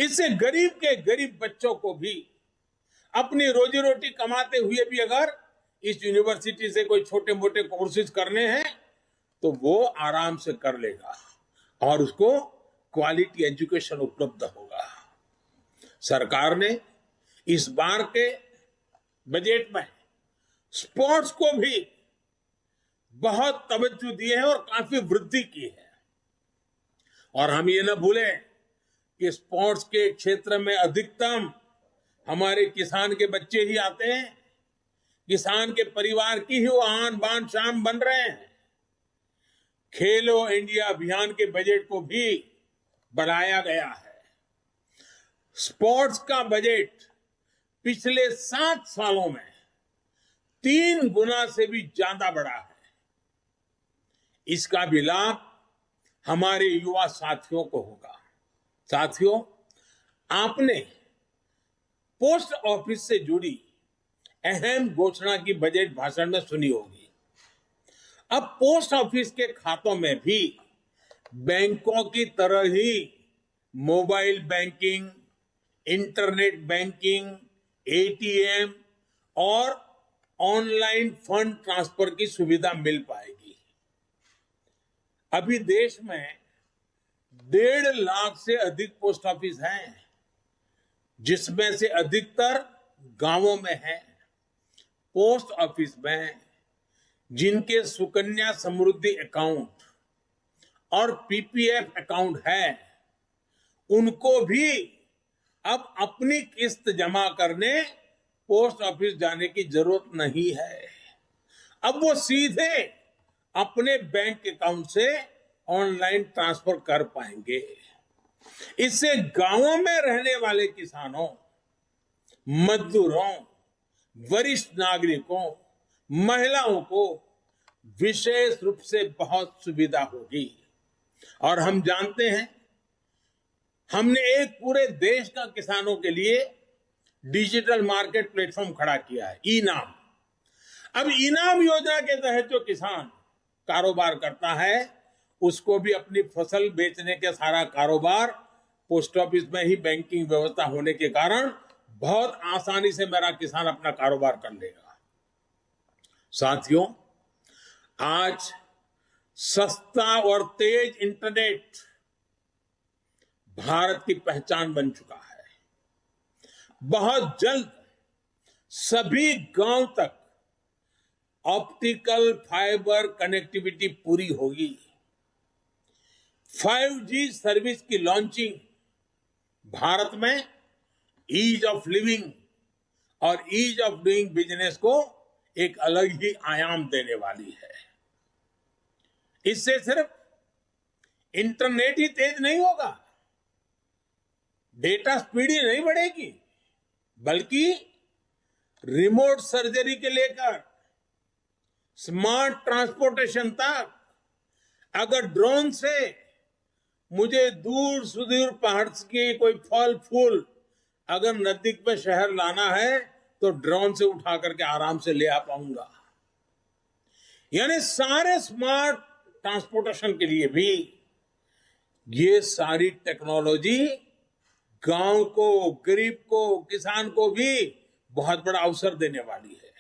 इससे गरीब के गरीब बच्चों को भी अपनी रोजी रोटी कमाते हुए भी अगर इस यूनिवर्सिटी से कोई छोटे मोटे कोर्सेज करने हैं तो वो आराम से कर लेगा और उसको क्वालिटी एजुकेशन उपलब्ध होगा। सरकार ने इस बार के बजट में स्पोर्ट्स को भी बहुत तवज्जो दी है और काफी वृद्धि की है। और हम ये न भूलें कि स्पोर्ट्स के क्षेत्र में अधिकतम हमारे किसान के बच्चे ही आते हैं, किसान के परिवार की ही वो आन बान शान बन रहे हैं। खेलो इंडिया अभियान के बजट को भी बढ़ाया गया है। स्पोर्ट्स का बजट पिछले 7 सालों में 3 गुना से भी ज्यादा बढ़ा है। इसका भी लाभ हमारे युवा साथियों को होगा। साथियों, आपने पोस्ट ऑफिस से जुड़ी अहम घोषणा की बजट भाषण में सुनी होगी। अब पोस्ट ऑफिस के खातों में भी बैंकों की तरह ही mobile banking, internet banking, ATM और ऑनलाइन फंड ट्रांसफर की सुविधा मिल पाएगी। अभी देश में 1.5 लाख से अधिक पोस्ट ऑफिस हैं, जिसमें से अधिकतर गांवों में है। पोस्ट ऑफिस में जिनके सुकन्या समृद्धि अकाउंट और पीपीएफ अकाउंट है, उनको भी अब अपनी किस्त जमा करने पोस्ट ऑफिस जाने की जरूरत नहीं है। अब वो सीधे अपने बैंक अकाउंट से ऑनलाइन ट्रांसफर कर पाएंगे। इससे गांवों में रहने वाले किसानों, मजदूरों, वरिष्ठ नागरिकों, महिलाओं को विशेष रूप से बहुत सुविधा होगी। और हम जानते हैं, हमने एक पूरे देश का किसानों के लिए डिजिटल मार्केट प्लेटफॉर्म खड़ा किया है, ई-नाम। अब ई-नाम योजना के तहत जो किसान कारोबार करता है, उसको भी अपनी फसल बेचने के सारा कारोबार पोस्ट ऑफिस में ही बैंकिंग व्यवस्था होने के कारण बहुत आसानी से मेरा किसान अपना कारोबार कर लेगा। साथियों, आज सस्ता और तेज इंटरनेट भारत की पहचान बन चुका है। बहुत जल्द सभी गांव तक ऑप्टिकल फाइबर कनेक्टिविटी पूरी होगी। 5G सर्विस की लॉन्चिंग भारत में ईज ऑफ लिविंग और ईज ऑफ डूइंग बिजनेस को एक अलग ही आयाम देने वाली है। इससे सिर्फ इंटरनेट ही तेज नहीं होगा, डेटा स्पीड ही नहीं बढ़ेगी, बल्कि रिमोट सर्जरी के लेकर स्मार्ट ट्रांसपोर्टेशन तक, अगर ड्रोन से मुझे दूर सुदूर पहाड़ के कोई फल फूल अगर नजदीक में शहर लाना है तो ड्रोन से उठा करके आराम से ले आ पाऊंगा। यानी सारे स्मार्ट ट्रांसपोर्टेशन के लिए भी ये सारी टेक्नोलॉजी गांव को, गरीब को, किसान को भी बहुत बड़ा अवसर देने वाली है।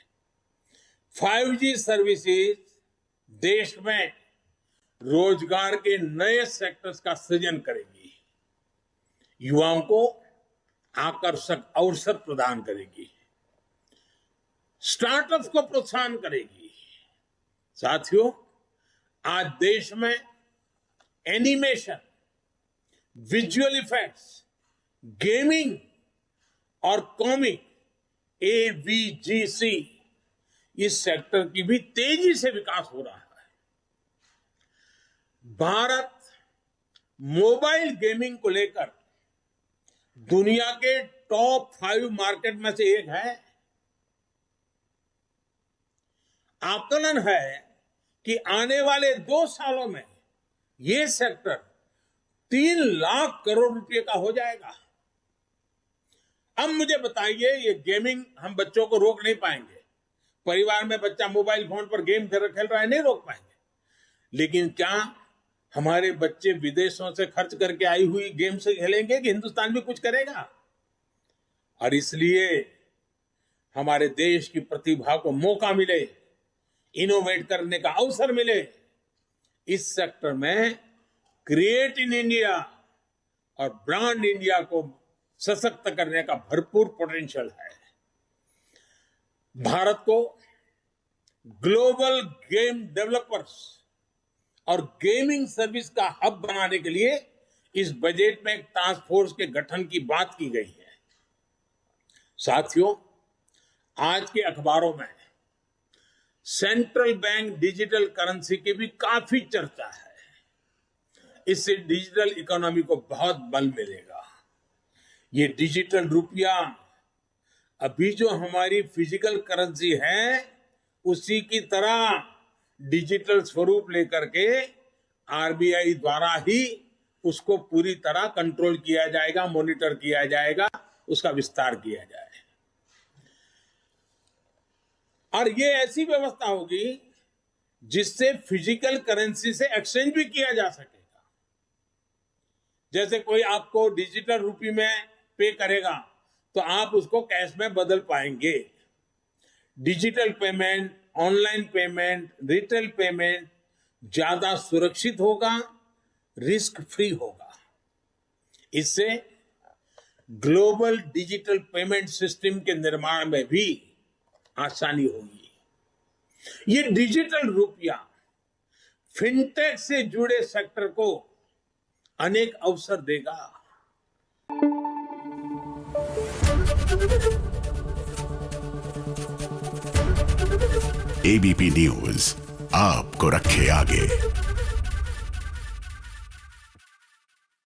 5G सर्विसेज देश में रोजगार के नए सेक्टर्स का सृजन करेगी, युवाओं को आकर्षक अवसर प्रदान करेगी, स्टार्टअप्स को प्रोत्साहन करेगी। साथियों, आज देश में एनिमेशन, विजुअल इफेक्ट्स, गेमिंग और कॉमिक AVGC इस सेक्टर की भी तेजी से विकास हो रहा है। भारत मोबाइल गेमिंग को लेकर दुनिया के टॉप 5 मार्केट में से एक है। आकलन है कि आने वाले 2 सालों में यह सेक्टर 3 लाख करोड़ रुपए का हो जाएगा। अब मुझे बताइए, ये गेमिंग हम बच्चों को रोक नहीं पाएंगे। परिवार में बच्चा मोबाइल फोन पर गेम खेल रहा है, नहीं रोक पाएंगे। लेकिन क्या हमारे बच्चे विदेशों से खर्च करके आई हुई गेम से खेलेंगे कि हिंदुस्तान भी कुछ करेगा? और इसलिए हमारे देश की प्रतिभा को मौका मिले, इनोवेट करने का अवसर मिले, इस सेक्टर में क्रिएट इन इंडिया और ब्रांड इंडिया को सशक्त करने का भरपूर पोटेंशियल है। भारत को ग्लोबल गेम डेवलपर्स और गेमिंग सर्विस का हब बनाने के लिए इस बजट में एक टास्क फोर्स के गठन की बात की गई है। साथियों, आज के अखबारों में सेंट्रल बैंक डिजिटल करेंसी की भी काफी चर्चा है। इससे डिजिटल इकोनॉमी को बहुत बल मिलेगा। ये डिजिटल रुपया अभी जो हमारी फिजिकल करेंसी है उसी की तरह डिजिटल स्वरूप लेकर के आरबीआई द्वारा ही उसको पूरी तरह कंट्रोल किया जाएगा, मॉनिटर किया जाएगा, उसका विस्तार किया जाए। और ये ऐसी व्यवस्था होगी जिससे फिजिकल करेंसी से एक्सचेंज भी किया जा सकेगा। जैसे कोई आपको डिजिटल रुपये में पे करेगा तो आप उसको कैश में बदल पाएंगे। Digital payment, online payment, retail payment ज्यादा सुरक्षित होगा, रिस्क फ्री होगा। इससे ग्लोबल डिजिटल पेमेंट सिस्टम के निर्माण में भी आसानी होगी। ये डिजिटल रुपया फिनटेक से जुड़े सेक्टर को अनेक अवसर देगा। एबीपी न्यूज आपको रखे आगे।